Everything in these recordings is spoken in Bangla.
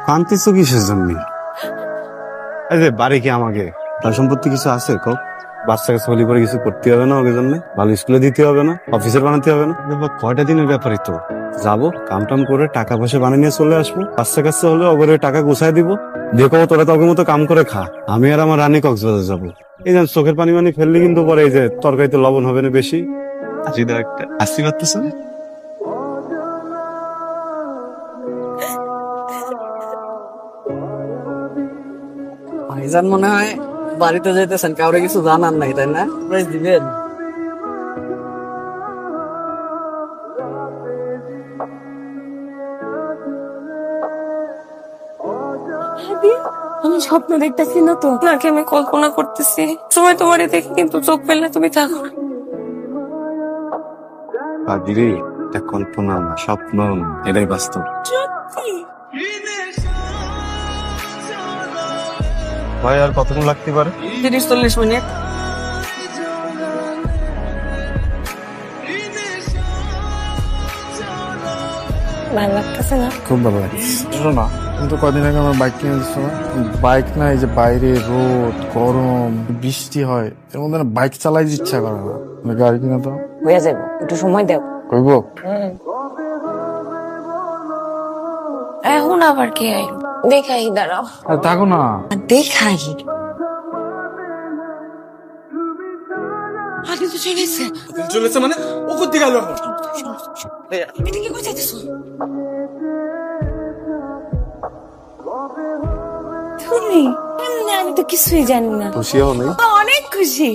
কান্তিছো কিসের জন্য? এই যে বাড়ি কি আমাকে তার সম্পত্তি কিছু আছে কও? বাচ্চা কাছে হলি করে কিছু করতে হবে না, ওকে জন্য ভালো স্কুলে দিতে হবে না, অফিসের বানাতে হবে না। কয়টা দিনের ব্যাপারই তো, যাবো কাম টাম করে টাকা পয়সা বানিয়ে নিয়ে চলে আসবো। বাচ্চা কাছে হলে ওগুলো টাকা গুছাই দিব, দেখো তোরা তোকে মতো কাম করে খা। আমি আর আমার রানী কক্সবাজার যাবো। এই যে চোখের পানি মানি ফেললে কিন্তু পরে এই যে তরকারিতে লবণ হবে না বেশি। একটা আসি পারতেছ না? ভাইজান মনে হয় বাড়িতে যেতেছেন, কাউরে কিছু জানান নাই তাই না? প্রাইজ দিবেন। আমি স্বপ্ন দেখতেছি না তো, নাকি আমি কল্পনা করতেছি? সময় তোমার দেখে কিন্তু চোখ ফেললে তুমি থাকো। পাগলি, এটা কল্পনা না, স্বপ্ন, এটাই বাস্তব। ভাই আর কতক্ষণ লাগতে পারে? 30-40 মিনিট। ভালো লাগতেছে না? খুব ভালো লাগছে। শোনো না, কিন্তু কদিন আগে আমার বাইক কিনে দিচ্ছ না? বাইক না, এই যে বাইরে রোদ, গরম, বৃষ্টি হয়, এর মধ্যে না বাইক চালাই ইচ্ছা করে না। গাড়ি কিনা তো হয়ে যাবো, একটু সময় দেও। কইব। এখন আবার কি আই দেখাই, দাঁড়াও আর থাকো না। দেখাই। আগে তো চলেছে। চলেছে মানে ও কোথা থেকে গেল? এটা কি করে যাইতেছো? তুমি এমনি, আমি তো কিছুই জানি না। খুশি হও নাই? অনেক খুশি।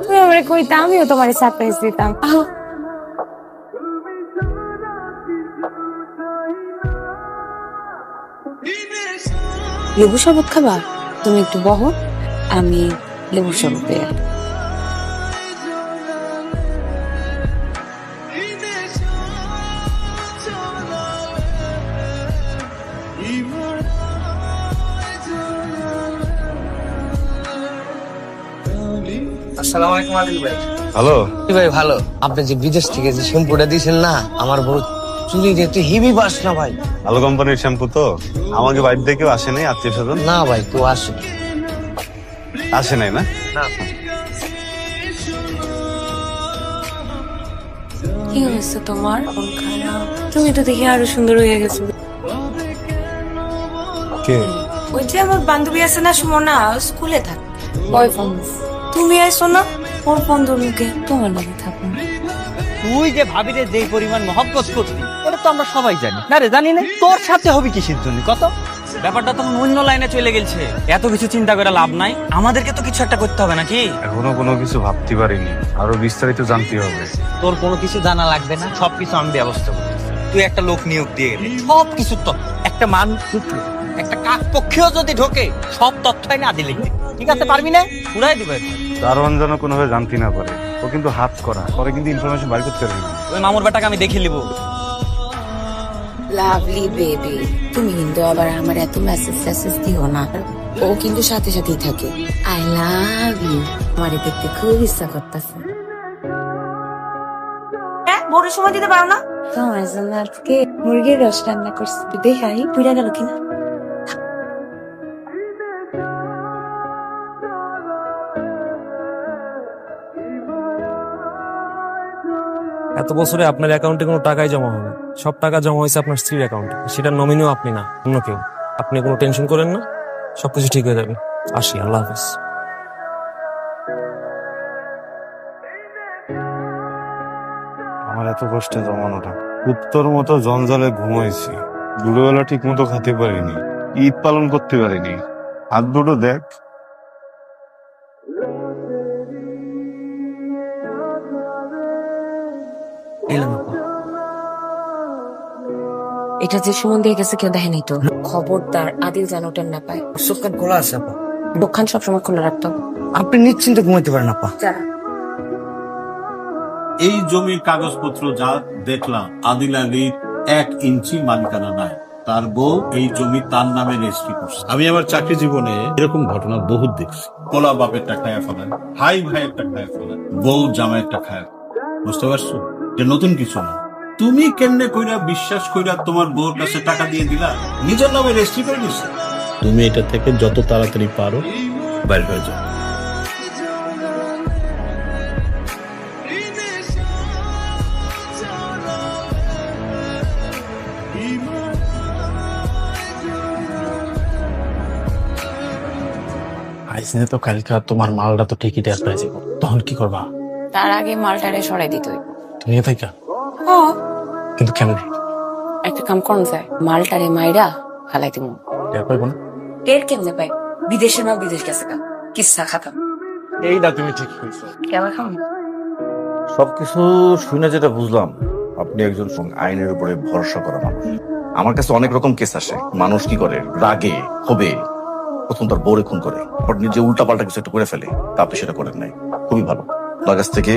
তুমি আমারে কইতা, আমিও তোমার সারপ্রাইজ দিতাম। আহ, লেবু শরবত খাবা? তুমি একটু বহো, আমি লেবু শরবত পেয়ে আসসালামু আলাইকুম আদিল ভাই। হ্যালো ভাই ভালো। আপনি যে বিদেশ থেকে যে শ্যাম্পুটা দিয়েছেন না, আমার বড় চুলি একটু হেভি বাস না ভাই। ভালো কোম্পানির শ্যাম্পু তো। আমাকে বাড়ি থেকেও আসে নাই, আত্মীয় স্বজন না ভাই, তো আসে আসে নাই না? কি হয়েছে তোমার? মন খারাপ? তুমি তো দেখি আরো সুন্দর হয়ে গেছো। কে? ওই যে আমার বান্ধবী আছে না, সুমনা, স্কুলে থাকে, বয়ফ্রেন্ড। তুমি আইসো না, ওর বন্ধুর মুখে তোমার লাগে থাকো। তুই যে ভাবিরে যেই পরিমাণ মহব্বত করতি, এটা তো আমরা সবাই জানি। না রে, জানি না তোর সাথে হবে কিসের জন্য? কত ব্যাপারটা তখন অন্য লাইনে চলে গেছে। এত কিছু চিন্তা করে লাভ নাই, আমাদেরকে তো কিছু একটা করতে হবে নাকি? এখনো কোনো কিছু ভাবতে পারিনি, আরো বিস্তারিত জানতে হবে। তোর কোনো কিছু জানা লাগবে না, সবকিছু আমি ব্যবস্থা করতেছি। তুই একটা লোক নিয়োগ দিয়ে গেলি, সব কিছু তো একটা মানুষ, একটা কাক পক্ষেও যদি ঢোকে, সব তথ্যই না দিলে ঠিক আছে, পারবি না? উড়াই দিবে। দারোয়ান যেন কোনোভাবে জানতে না পারে। ও কিন্তু হাত করা, পরে কিন্তু ইনফরমেশন বাইর করতে পারবি না। ওই মামুর বেটাকে আমি দেখে নিবো। লাভলি বেবি, তুমি কিন্তু আবার আমার এত মেসেজ দিও না। ও কিন্তু সাথে সাথেই থাকে। I love you. আমার দেখতে খুব ইচ্ছা করতেছে। বড় সময় দিতে পারো না? তোমার জন্য আজকে মুরগির রস রান্না করছি, দেখাই পুড়ে গেল কিনা। এত বছরে আপনার অ্যাকাউন্টে কোনো টাকাই জমা হবে, সব টাকা জমা হয়েছে আপনার স্ত্রীর অ্যাকাউন্টে। সেটার নমিনিও আপনি না, অন্য কেউ। আপনি কোনো টেনশন করেন না, সবকিছু ঠিক হয়ে যাবে। আসি, আল্লাহ হাফেজ। আমার এত কষ্টে জমানো টাকা, উত্তর মতো জঞ্জালে ঘুমাইছি, দুপুরবেলা ঠিক মতো খেতে পারিনি, ঈদ পালন করতে পারিনি। হাত দুটো দেখ। এলাম আপা। এটা যে সুমন দিয়ে গেছে কেউ দেখেনি তো। খবরদার আদিল যেন ওটা না পায়। চোখটা খোলা আছে আপা, দোকান সবসময় খোলা রাখতে হবে। আপনি নিশ্চিন্তে ঘুমাইতে পারেন আপা। এই জমির কাগজপত্র যা দেখলাম, আদিল আলীর 1 ইঞ্চি মালিকানা নাই। তার বউ এই জমি তার নামে রেজিস্ট্রি করছে। আমি আমার চাকরি জীবনে এরকম ঘটনা বহুত দেখছি। পোলা বাপের টাকায় ফেলায়, ভাই ভাইয়ের টাকায় ফেলায়, বউ জামাইয়ের টাকায়। বুঝতে পারছো? এটা নতুন কিছু না। তুমি কেমনে কইরা বিশ্বাস কইরা তোমার বউর কাছে টাকা দিয়ে দিলা, নিজের নামে রেজিস্ট্রি করে নিছো। তুমি এটা থেকে যত তাড়াতাড়ি পারো বাইরে হয়ে যাও। আইসিনে তো কালকে তোমার মালটা তো ঠিকই টের পেয়ে যাবো, তখন কি করবা? তার আগে মালটারে সরাই দিতে হইব। তুমি এ থাকা ও কিন্তু কেমনে একটা কাম করুন যায়, মালটারে মাইরা ফালাই দিব। টের পাইব না? টের কেমনে পাই? বিদেশে না বিদেশ গেছে গা, কিচ্ছা খাতাম। এইটা তুমি ঠিক কইছো। কেমন খাম? সবকিছু শুনে যেটা বুঝলাম, আপনি একজন আইনের উপরে ভরসা করা মানুষ। আমার কাছে অনেক রকম কেস আসে, মানুষ কি করে রাগে ক্ষোভে প্রথম তার বউরে খুন করে, পর নিজে উল্টা পাল্টা কিছু একটা করে ফেলে। তা আপনি সেটা করেন নাই, খুবই ভালো। আপনার কাছ থেকে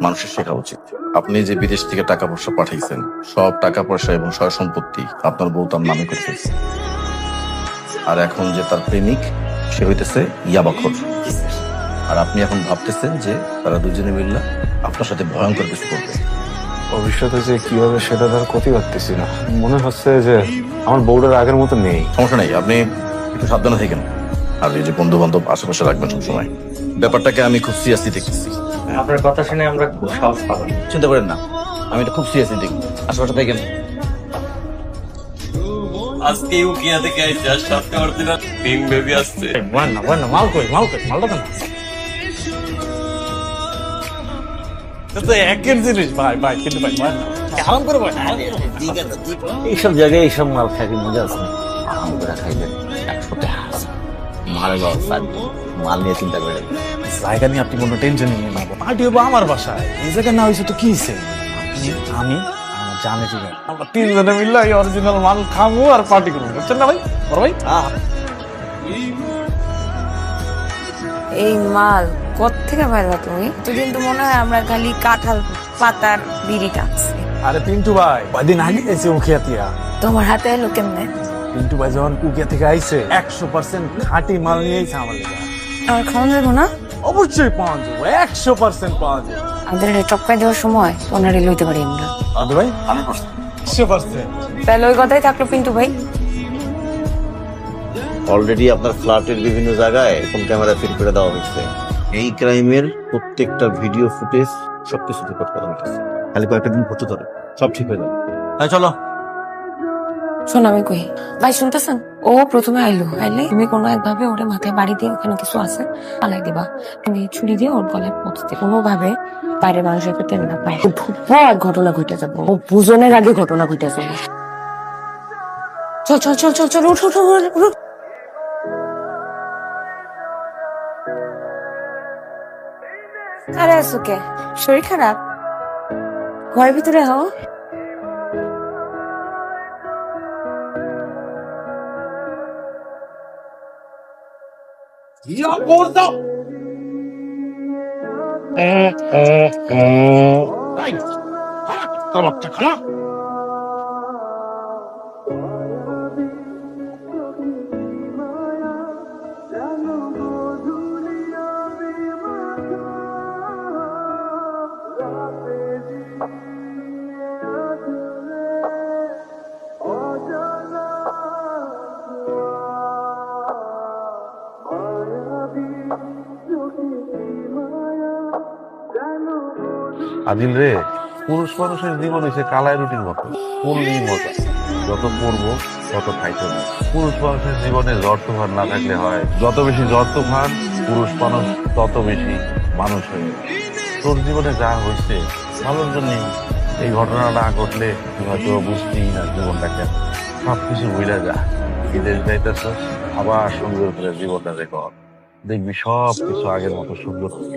মানুষের শেখা উচিত। আপনি যে বিদেশ থেকে টাকা পয়সা পাঠাইছেন, সব টাকা পয়সা এবং সয় সম্পত্তি আপনার বউ তার নামে করে ফেলছে। আর এখন যে তার প্রেমিক, সে হইতেছে ইয়াবাখর। আর আপনি এখন ভাবতেছেন যে তারা দুজনে মিললে আপনার সাথে ভয়ঙ্কর কিছু করবে। ভবিষ্যতে যে কি হবে সেটা তার ক্ষতি করতেছি না। মনে হচ্ছে যে আমার বউটার আগের মতো নেই। সমস্যা নেই, আপনি একটু সাবধানে থাকেন। আর এই যে বন্ধু বান্ধব আশেপাশে রাখবেন সবসময়। ব্যাপারটাকে আমি খুব সিরিয়াসলি দেখতেছি। আপনার কথা শুনে আমরা খুব সাহস পাবো। চিন্তা করেন না, আমি এটা খুব সিরিয়াসলি দেখি। আশেপাশে থাকেন। আজকে উকিয়া থেকে আইছে, আর সাথে আমার দিন তিন বেবি আসছে। মাল কই মালটা কেন? একের জিনিস ভাই ভাই, কিন্তু ভাই আরাম করে ভাই। এইসব জায়গায় এইসব মাল খাইতে মজা আছে না? আরাম করে খাইবেন, 100 টাকা আছে। মারে বাবা মাল নিয়ে চিন্তা করে জায়গা নিয়ে আপনি কোনো টেনশন নিয়ে না, পার্টি হবো আমার বাসায়। এই জায়গায় না হয়েছে তো কি হয়েছে? আমি আমার জানে ঠিক আছে, আমরা তিনজনে মিললে এই অরিজিনাল মাল খাবো আর পার্টি করবো, বুঝছেন না ভাই? বড় ভাই এই মাল কোত্থেকে পাইলা তুমি? এতদিন তো মনে হয় আমরা খালি কাঁঠাল পাতার বিড়ি টানছি। আরে পিন্টু ভাই কয়দিন আগে এসে উখিয়াতিয়া। তোমার হাতে এলো কেমনে? পিন্টু ভাই যখন উখিয়া থেকে আইছে 100% খাঁটি মাল নিয়ে আইছে আমার লেগে। আমার খাওয়ান যাবো না? অবশ্যই পাওয়া যাবে, 100% পাওয়া যাবে। আমাদের এটা টপকাই দেওয়ার সময় ওনারে লইতে পারি আমরা। আরে ভাই 100%। তাহলে ওই কথাই থাকলো পিন্টু ভাই। অলরেডি আপনার ফ্ল্যাটের বিভিন্ন জায়গায় ফোন ক্যামেরা ফিট করে দেওয়া হয়েছে। এই ক্রাইমের প্রত্যেকটা ভিডিও ফুটেজ সবকিছু রেকর্ড করা হয়েছে। খালি কয়েকটা দিন ঘুরতে ধরে সব ঠিক হয়ে যাবে। তাই চলো। শোন আমি কই, ভাই শুনতেছেন? ও প্রথমে আইলে তুমি কোনো একভাবে ওরে মাথায় বাড়ি দিয়ে ওখানে কিছু আছে পালাই দিবা। তুমি ছুরি দিয়ে ওর গলায় পৌঁছতে কোনোভাবে বাইরে মানুষের পেতে না পায়। ভয়ানক ঘটনা ঘটে যাবো, ও বুঝনের আগে ঘটনা ঘটে যাবো। চল চল চল চল চল, উঠো উঠো উঠো। আরে আসুকে শরীর খারাপ, ঘরের ভিতরে হও। আদিল রে, পুরুষ মানুষের জীবন হচ্ছে কালাই রুটির মতো, পড়লেই মজা। যত পড়বো তত খাইতে হবে। পুরুষ মানুষের জীবনে জ্বর তুফান না থাকলে হয়, যত বেশি জ্বর তুফান পুরুষ মানুষ তত বেশি মানুষ হয়ে যায়। তোর জীবনে যা হয়েছে ভালোর জন্যই। এই ঘটনা না ঘটলে তুই হয়তো বুঝতেই না জীবনটা কেন। সবকিছু ভুলে যা, বিদেশ যাইতেছ, আবার সুন্দর করে জীবনটা রেকর্ড দেখবি, সব কিছু আগের মতো সুন্দর হবে।